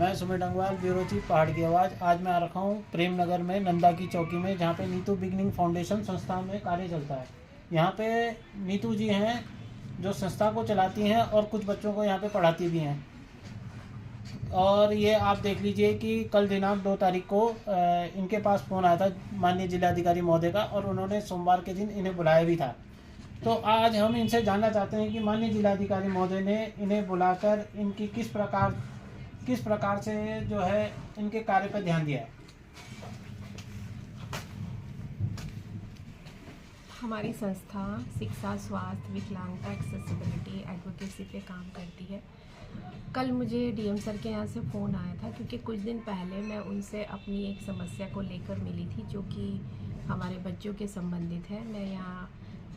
मैं Sumit Dangwal, bureau chief पहाड़ की आवाज़। आज मैं आ रखा हूँ प्रेम नगर में नंदा की चौकी में, जहाँ पे नीतू बिगनिंग फाउंडेशन संस्था में कार्य चलता है। यहाँ पे नीतू जी हैं जो संस्था को चलाती हैं और कुछ बच्चों को यहाँ पे पढ़ाती भी हैं। और ये आप देख लीजिए कि कल दिनांक 2 तारीख को इनके पास फ़ोन आया था माननीय जिलाधिकारी महोदय का, और उन्होंने सोमवार के दिन इन्हें बुलाया भी था। तो आज हम इनसे जानना चाहते हैं कि माननीय जिलाधिकारी महोदय ने इन्हें बुलाकर इनकी किस प्रकार से जो है इनके कार्य पर ध्यान दिया है। हमारी संस्था शिक्षा, स्वास्थ्य, विकलांगता, एक्सेसिबिलिटी, एडवोकेसी पे काम करती है। कल मुझे डीएम सर के यहाँ से फ़ोन आया था क्योंकि कुछ दिन पहले मैं उनसे अपनी एक समस्या को लेकर मिली थी जो कि हमारे बच्चों के संबंधित है। मैं यहाँ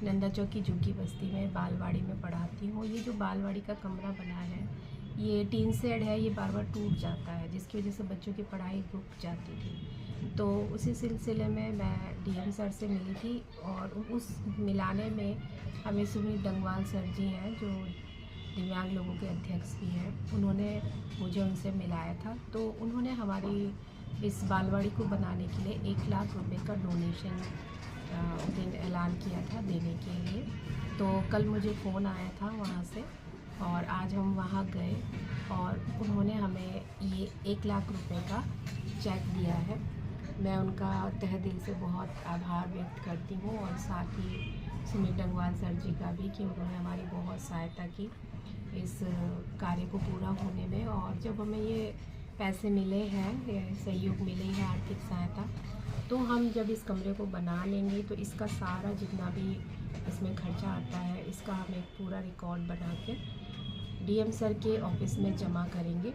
नंदा चौकी झुग्गी बस्ती में बालवाड़ी में पढ़ाती हूँ। ये जो बालवाड़ी का कमरा बना है ये टीन शेड है, ये बार बार टूट जाता है जिसकी वजह से बच्चों की पढ़ाई रुक जाती थी। तो उसी सिलसिले में मैं डीएम सर से मिली थी और उस मिलाने में हमें सुमित डंगवाल सर जी हैं जो दिव्यांग लोगों के अध्यक्ष भी हैं, उन्होंने मुझे उनसे मिलाया था। तो उन्होंने हमारी इस बालवाड़ी को बनाने के लिए 1 लाख रुपए का डोनेशन दिन ऐलान किया था देने के लिए। तो कल मुझे फ़ोन आया था वहाँ से और आज हम वहाँ गए और उन्होंने हमें ये 1 लाख रुपए का चेक दिया है। मैं उनका तहे दिल से बहुत आभार व्यक्त करती हूँ और साथ ही सुमित डंगवाल सर जी का भी कि उन्होंने हमारी बहुत सहायता की इस कार्य को पूरा होने में। और जब हमें ये पैसे मिले हैं, सहयोग मिले है, आर्थिक सहायता, तो हम जब इस कमरे को बना लेंगे तो इसका सारा जितना भी इसमें खर्चा आता है इसका हम एक पूरा रिकॉर्ड बना के डीएम सर के ऑफिस में जमा करेंगे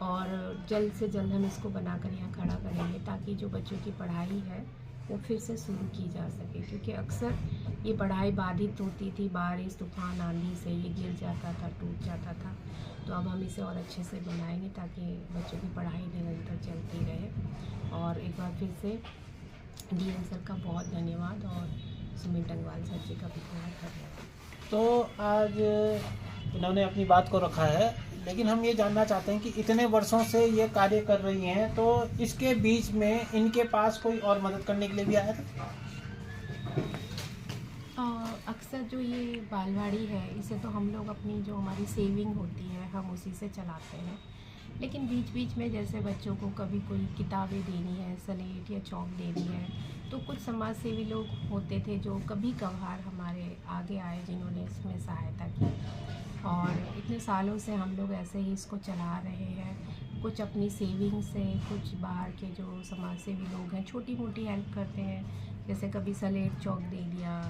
और जल्द से जल्द हम इसको बनाकर यहाँ खड़ा करेंगे ताकि जो बच्चों की पढ़ाई है वो फिर से शुरू की जा सके। क्योंकि अक्सर ये पढ़ाई बाधित होती थी, बारिश, तूफान, आंधी से ये गिर जाता था, टूट जाता था। तो अब हम इसे और अच्छे से बनाएंगे ताकि बच्चों की पढ़ाई निरंतर चलती रहे। और एक बार फिर से डीएम सर का बहुत धन्यवाद और सुमित डंगवाल सर जी का भी बहुत धन्यवाद। तो आज इन्होंने अपनी बात को रखा है, लेकिन हम ये जानना चाहते हैं कि इतने वर्षों से ये कार्य कर रही हैं, तो इसके बीच में इनके पास कोई और मदद करने के लिए भी आया था? अक्सर जो ये बालवाड़ी है इसे तो हम लोग अपनी जो हमारी सेविंग होती है हम उसी से चलाते हैं, लेकिन बीच बीच में जैसे बच्चों को कभी कोई किताबें देनी है, स्लेट या चौक देनी है, तो कुछ समाज सेवी लोग होते थे जो कभी कभार हमारे आगे आए जिन्होंने इसमें सहायता की। और इतने सालों से हम लोग ऐसे ही इसको चला रहे हैं, कुछ अपनी सेविंग से, कुछ बाहर के जो समाज सेवी लोग हैं छोटी मोटी हेल्प करते हैं, जैसे कभी स्लेट चौक दे दिया,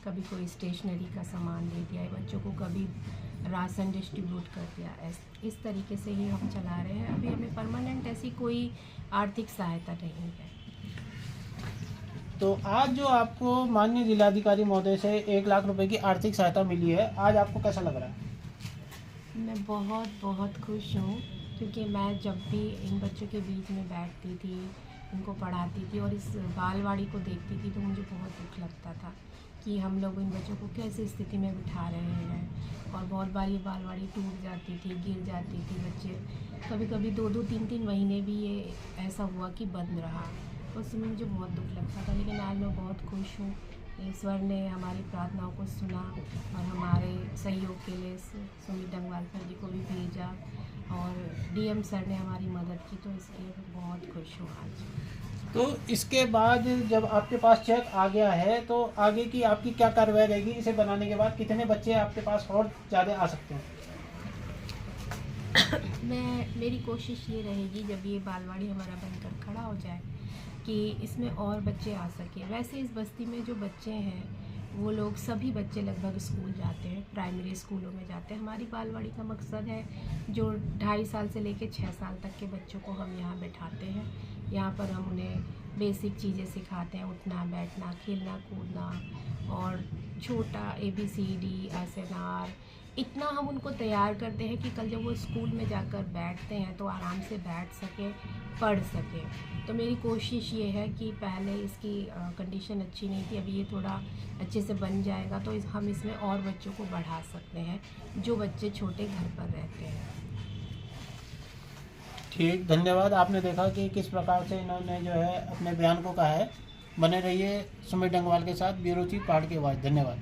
कभी कोई स्टेशनरी का सामान दे दिया, बच्चों को कभी राशन डिस्ट्रीब्यूट कर दिया। इस तरीके से ही हम चला रहे हैं। अभी हमें परमानेंट ऐसी कोई आर्थिक सहायता नहीं है। तो आज जो आपको माननीय जिलाधिकारी महोदय से 1 लाख रुपए की आर्थिक सहायता मिली है, आज आपको कैसा लग रहा है? मैं बहुत खुश हूँ क्योंकि मैं जब भी इन बच्चों के बीच में बैठती थी, इनको पढ़ाती थी और इस बालवाड़ी को देखती थी तो मुझे बहुत दुख लगता था कि हम लोग इन बच्चों को कैसी स्थिति में बिठा रहे हैं। और बहुत बार ये बालवाड़ी टूट जाती थी, गिर जाती थी, बच्चे कभी कभी 2-2, 3-3 महीने भी ये ऐसा हुआ कि बंद रहा। उस समय मुझे बहुत दुख लगता था, लेकिन आज मैं बहुत खुश हूँ। ईश्वर ने हमारी प्रार्थनाओं को सुना और हमारे सहयोग के लिए सुमित डंगवाल सर जी को भी भेजा और डीएम सर ने हमारी मदद की, तो इसके लिए मैं बहुत खुश हूँ आज। तो इसके बाद जब आपके पास चेक आ गया है तो आगे की आपकी क्या कार्रवाई रहेगी? इसे बनाने के बाद कितने बच्चे आपके पास और ज़्यादा आ सकते हैं? मेरी कोशिश ये रहेगी जब ये बालवाड़ी हमारा बनकर खड़ा हो जाए कि इसमें और बच्चे आ सके। वैसे इस बस्ती में जो बच्चे हैं वो लोग सभी बच्चे लगभग स्कूल जाते हैं, प्राइमरी स्कूलों में जाते हैं। हमारी बालवाड़ी का मकसद है जो 2.5 साल से लेकर 6 साल तक के बच्चों को हम यहाँ बैठाते हैं। यहाँ पर हम उन्हें बेसिक चीज़ें सिखाते हैं, उठना, बैठना, खेलना, कूदना और छोटा ABCD, SNR, इतना हम उनको तैयार करते हैं कि कल जब वो स्कूल में जाकर बैठते हैं तो आराम से बैठ सकें, पढ़ सकें। तो मेरी कोशिश ये है कि पहले इसकी कंडीशन अच्छी नहीं थी, अभी ये थोड़ा अच्छे से बन जाएगा तो हम इसमें और बच्चों को बढ़ा सकते हैं जो बच्चे छोटे घर पर रहते हैं। ठीक, धन्यवाद। आपने देखा कि किस प्रकार से इन्होंने जो है अपने बयान को कहा है। बने रहिए सुमित डंगवाल के साथ, ब्यूरो चीफ पहाड़ की आवाज़। धन्यवाद।